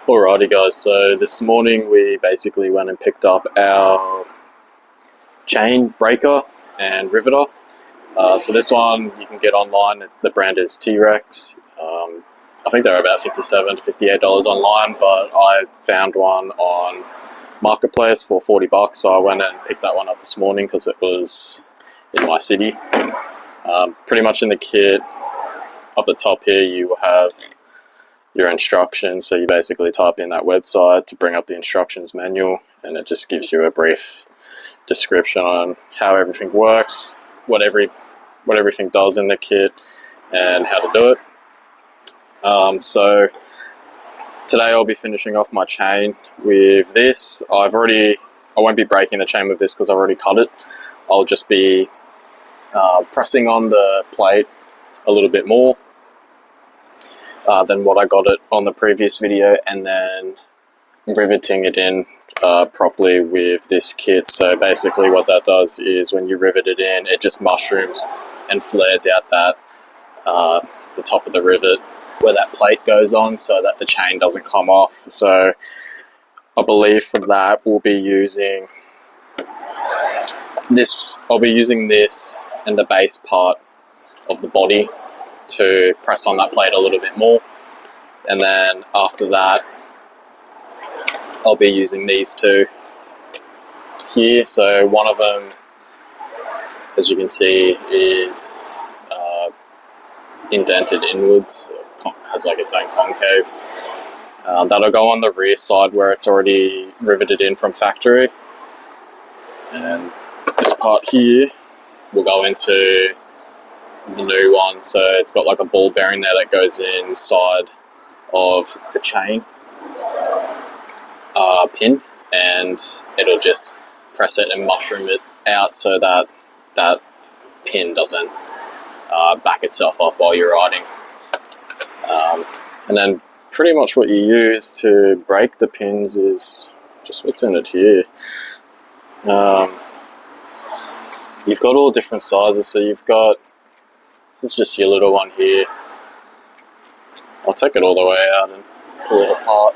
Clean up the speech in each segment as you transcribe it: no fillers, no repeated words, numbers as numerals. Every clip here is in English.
Alrighty guys, so this morning we basically went and picked up our chain breaker and riveter. So this one you can get online, the brand is T-Rex. I think they're about $57 to $58 online, but I found one on Marketplace for $40, so I went and picked that one up this morning because it was in my city. Pretty much in the kit, up the top here you will have your instructions, so you basically type in that website to bring up the instructions manual, and it just gives you a brief description on how everything works, what everything does in the kit, and how to do it. So today I'll be finishing off my chain with this. I won't be breaking the chain with this because I've already cut it. I'll just be pressing on the plate a little bit more than what I got it on the previous video, and then riveting it in properly with this kit. So basically what that does is when you rivet it in, it just mushrooms and flares out that the top of the rivet where that plate goes on, so that the chain doesn't come off. So I believe for that we'll be using this. I'll be using this and the base part of the body to press on that plate a little bit more, and then after that I'll be using these two here. So one of them, as you can see, is indented inwards, has like its own concave. That'll go on the rear side where it's already riveted in from factory, and this part here will go into the new one. So it's got like a ball bearing there that goes inside of the chain pin, and it'll just press it and mushroom it out so that that pin doesn't back itself off while you're riding. And then pretty much what you use to break the pins is just what's in it here. You've got all different sizes, so you've got, this is just your little one here. I'll take it all the way out and pull it apart.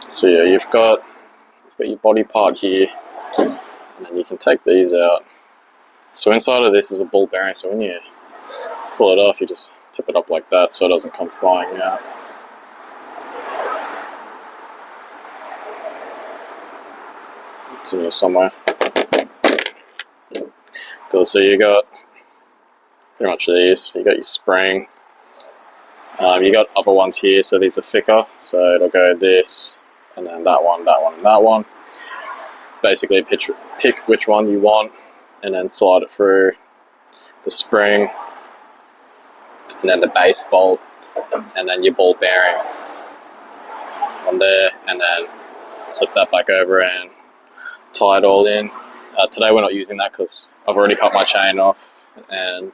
So yeah, you've got your body part here, and then you can take these out. So inside of this is a ball bearing, so when you pull it off, you just tip it up like that so it doesn't come flying out. It's in here somewhere. Cool, so you got pretty much these. You got your spring. You got other ones here, so these are thicker, so it'll go this, and then that one, that one, and that one. Basically pick which one you want, and then slide it through the spring, and then the base bolt, and then your ball bearing on there, and then slip that back over and tie it all in. Today we're not using that because I've already cut my chain off and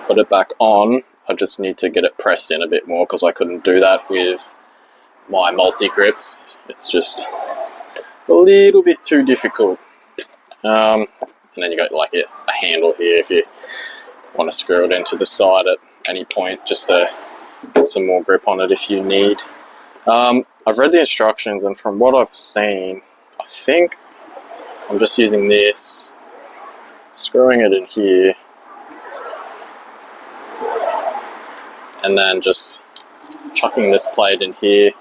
put it back on. I just need to get it pressed in a bit more because I couldn't do that with my multi-grips. It's just a little bit too difficult. And then you got like a handle here if you want to screw it into the side at any point, just to get some more grip on it if you need. I've read the instructions, and from what I've seen, I think I'm just using this, screwing it in here, and then just chucking this plate in here.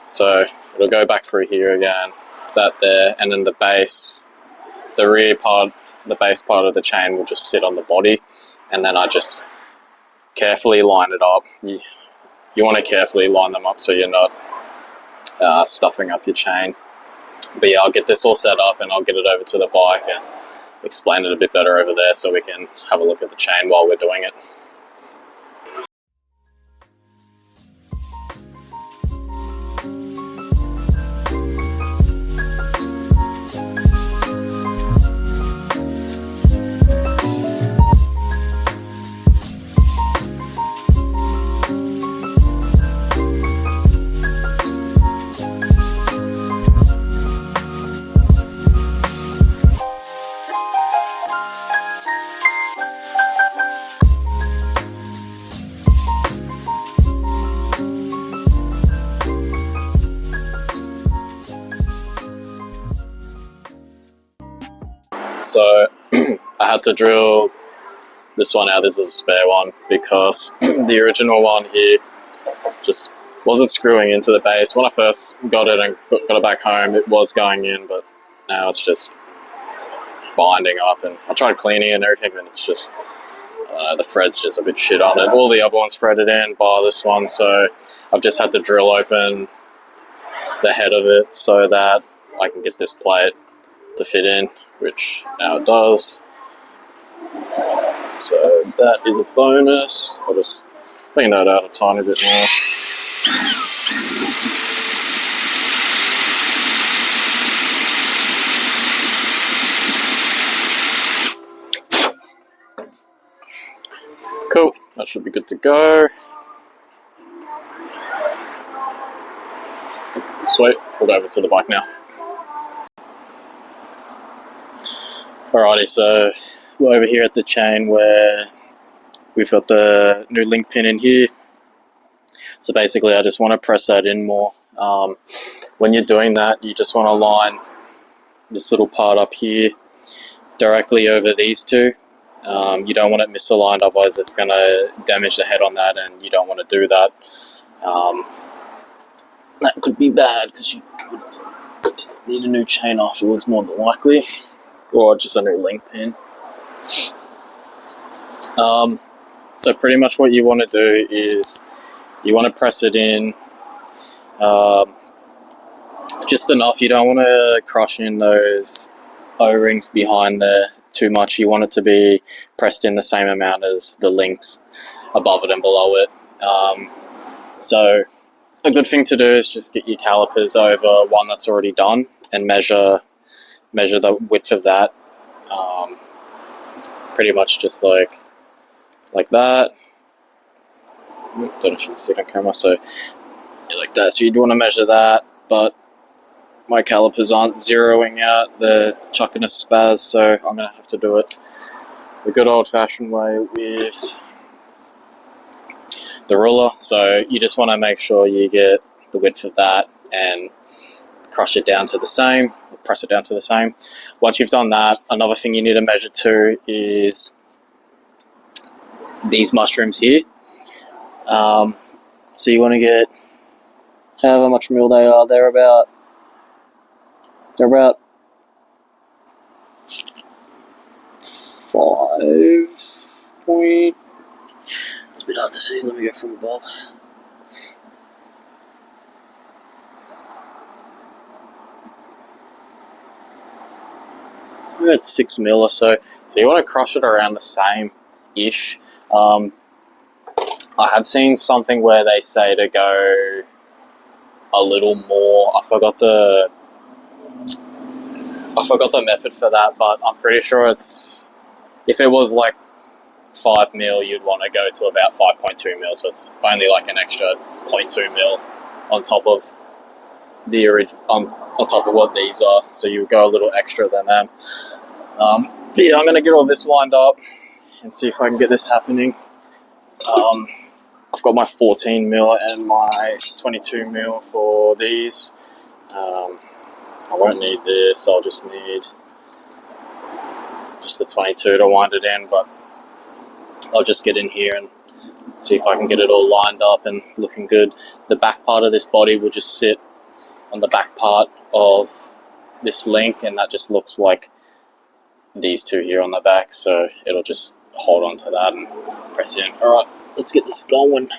So it'll go back through here again, that there, and then the base, the rear part, the base part of the chain will just sit on the body, and then I just carefully line it up. You want to carefully line them up so you're not stuffing up your chain. But yeah, I'll get this all set up and I'll get it over to the bike and explain it a bit better over there so we can have a look at the chain while we're doing it. I had to drill this one out. This is a spare one because the original one here just wasn't screwing into the base. When I first got it and got it back home, it was going in, but now it's just binding up. And I tried cleaning it and everything, and it's just the thread's just a bit shit on it. All the other ones threaded in, bar this one, so I've just had to drill open the head of it so that I can get this plate to fit in, which now it does. So that is a bonus. I'll just clean that out a tiny bit more. Cool, that should be good to go. Sweet, we'll go over to the bike now. Alrighty, so we're over here at the chain where we've got the new link pin in here. So basically I just want to press that in more. When you're doing that, you just want to line this little part up here directly over these two. You don't want it misaligned, otherwise it's going to damage the head on that, and you don't want to do that. That could be bad because you would need a new chain afterwards, more than likely, or just a new link pin. So pretty much what you want to do is you want to press it in just enough. You don't want to crush in those O-rings behind there too much. You want it to be pressed in the same amount as the links above it and below it. So a good thing to do is just get your calipers over one that's already done and measure the width of that. Pretty much just like that. Don't know if you can see it on camera, so yeah, like that. So you'd want to measure that, but my calipers aren't zeroing out, they're chucking a spaz, so I'm going to have to do it the good old-fashioned way with the ruler. So you just want to make sure you get the width of that and crush it down to the same, or press it down to the same. Once you've done that, another thing you need to measure too is these mushrooms here. So you want to get however much mil they are. They're about 5 point. It's a bit hard to see. Let me go from above. It's 6 mil or so. So you want to crush it around the same-ish. I have seen something where they say to go a little more. I forgot the method for that, but I'm pretty sure it's, if it was like 5 mil, you'd want to go to about 5.2 mil. So it's only like an extra 0.2 mil on top of the on top of what these are. So you go a little extra than them. But yeah, I'm going to get all this lined up and see if I can get this happening. I've got my 14 mil and my 22 mil for these. I won't need this, I'll just need just the 22 to wind it in, but I'll just get in here and see if I can get it all lined up and looking good. The back part of this body will just sit on the back part of this link, and that just looks like these two here on the back, so it'll just hold on to that and press in. Alright, let's get this going.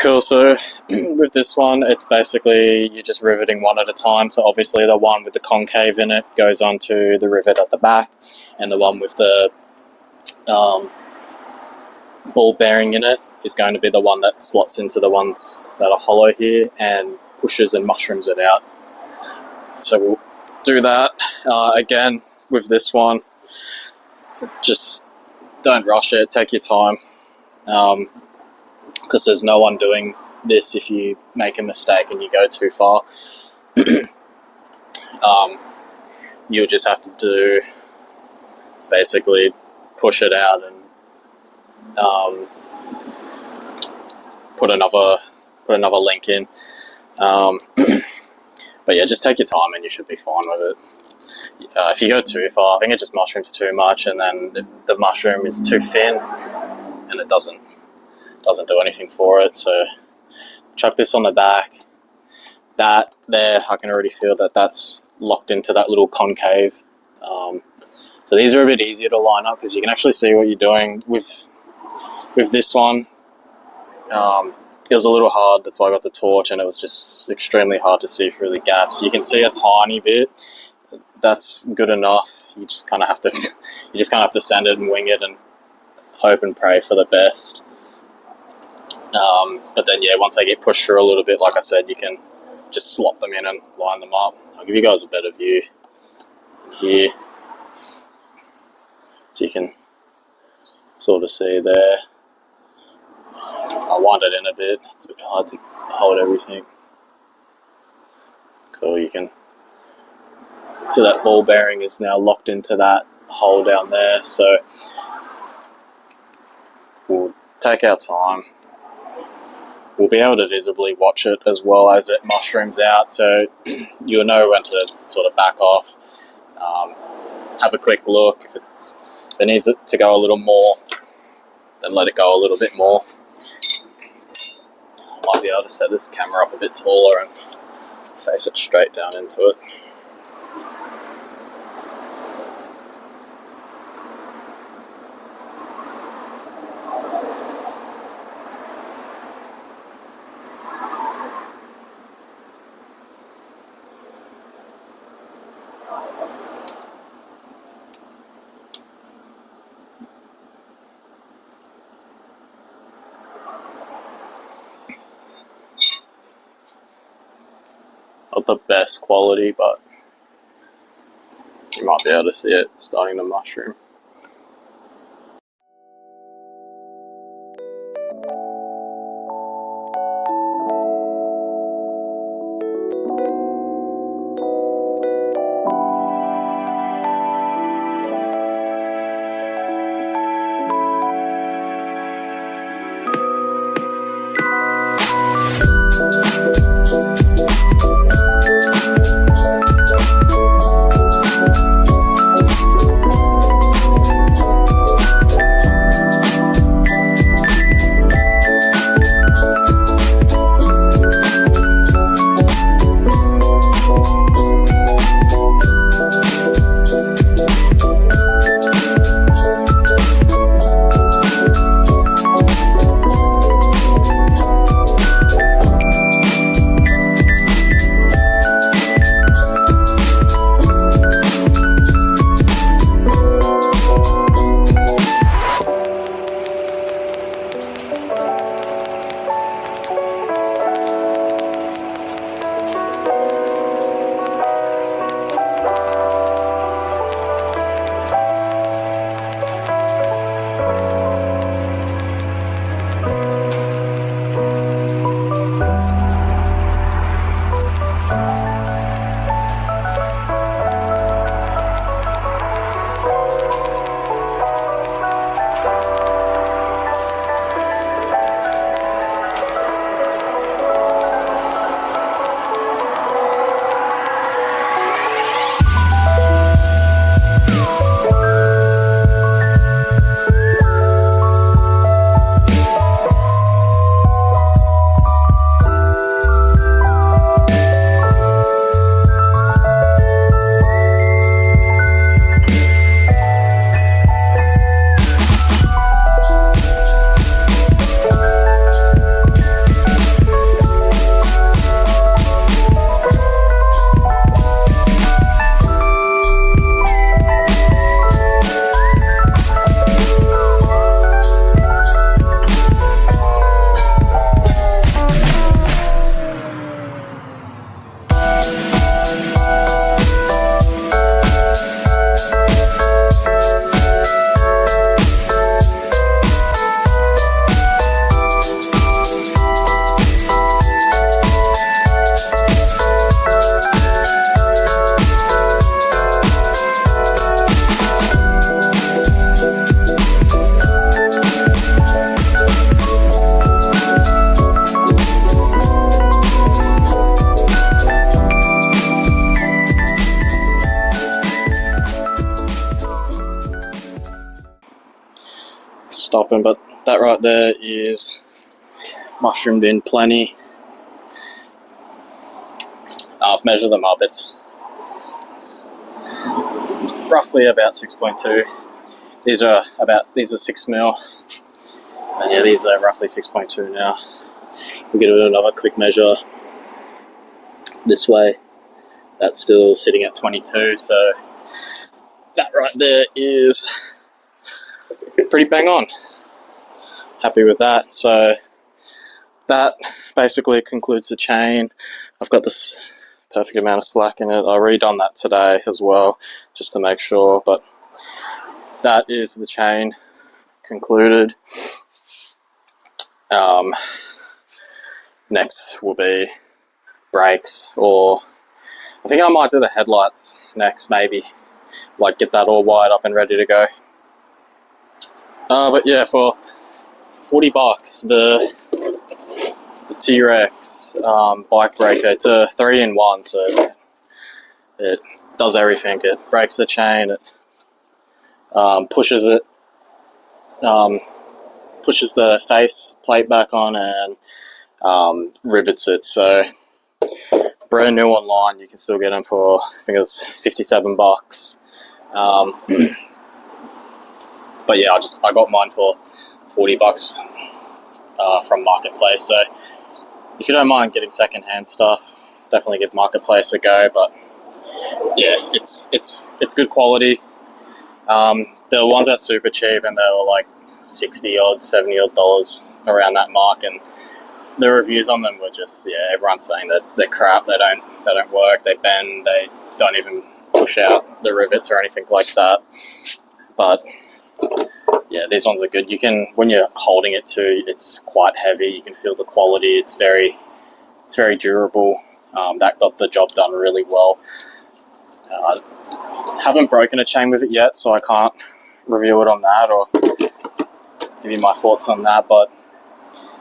Cool, so with this one, it's basically you're just riveting one at a time. So obviously the one with the concave in it goes onto the rivet at the back, and the one with the ball bearing in it is going to be the one that slots into the ones that are hollow here and pushes and mushrooms it out. So we'll do that. Again, with this one, just don't rush it, take your time. Because there's no one doing this if you make a mistake and you go too far. You'll just have to do basically push it out and put another link in. But yeah, just take your time and you should be fine with it. If you go too far, I think it just mushrooms too much, and then the mushroom is too thin and it doesn't do anything for it. So chuck this on the back. That there, I can already feel that that's locked into that little concave. So these are a bit easier to line up because you can actually see what you're doing. With this one, it was a little hard. That's why I got the torch, and it was just extremely hard to see through the gaps. You can see a tiny bit. That's good enough. You just kind of have to send it and wing it and hope and pray for the best. But then yeah, once they get pushed through a little bit, like I said, you can just slot them in and line them up. I'll give you guys a better view here, so you can sort of see there. I'll wind it in a bit. It's a bit hard to hold everything. Cool, you can see that ball bearing is now locked into that hole down there. So we'll take our time. We'll be able to visibly watch it as well as it mushrooms out, so you'll know when to sort of back off. Have a quick look. If it needs it to go a little more, then let it go a little bit more. I might be able to set this camera up a bit taller and face it straight down into it. Not the best quality, but you might be able to see it starting to mushroom. stopping, but that right there is mushroomed in plenty. I've measured them up, it's roughly about 6.2. These are 6 mil, and yeah, these are roughly 6.2 now. We'll get another quick measure this way. That's still sitting at 22, so that right there is pretty bang on. Happy with that. So that basically concludes the chain. I've got this perfect amount of slack in it. I redone that today as well, just to make sure, but that is the chain concluded. Next will be brakes, or I think I might do the headlights next, maybe. Like get that all wired up and ready to go. But yeah, for $40, the T-Rex bike breaker, it's a 3-in-1, so it does everything. It breaks the chain, it pushes it, pushes the face plate back on, and rivets it. So brand new online, you can still get them for, I think it was $57. But yeah, I got mine for $40 from Marketplace. So if you don't mind getting secondhand stuff, definitely give Marketplace a go. But yeah, it's good quality. The ones that super cheap, and they were like $60 odd, $70 odd around that mark, and the reviews on them were just, yeah, everyone's saying that they're crap. They don't work. They bend. They don't even push out the rivets or anything like that. But yeah, these ones are good. You can, when you're holding it too, it's quite heavy. You can feel the quality. It's very durable. That got the job done really well. Haven't broken a chain with it yet, so I can't review it on that or give you my thoughts on that. But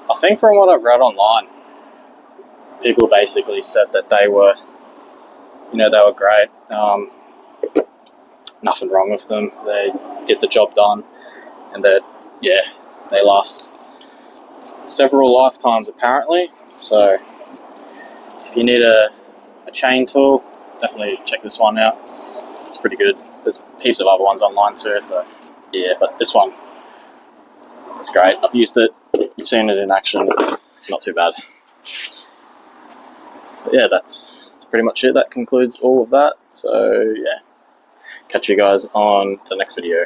I think from what I've read online, people basically said that they were great. Nothing wrong with them. They get the job done, and they last several lifetimes apparently. So if you need a chain tool, definitely check this one out. It's pretty good. There's heaps of other ones online too, so yeah, but this one, it's great. I've used it. You've seen it in action. It's not too bad. But yeah, that's pretty much it. That concludes all of that. So yeah, catch you guys on the next video.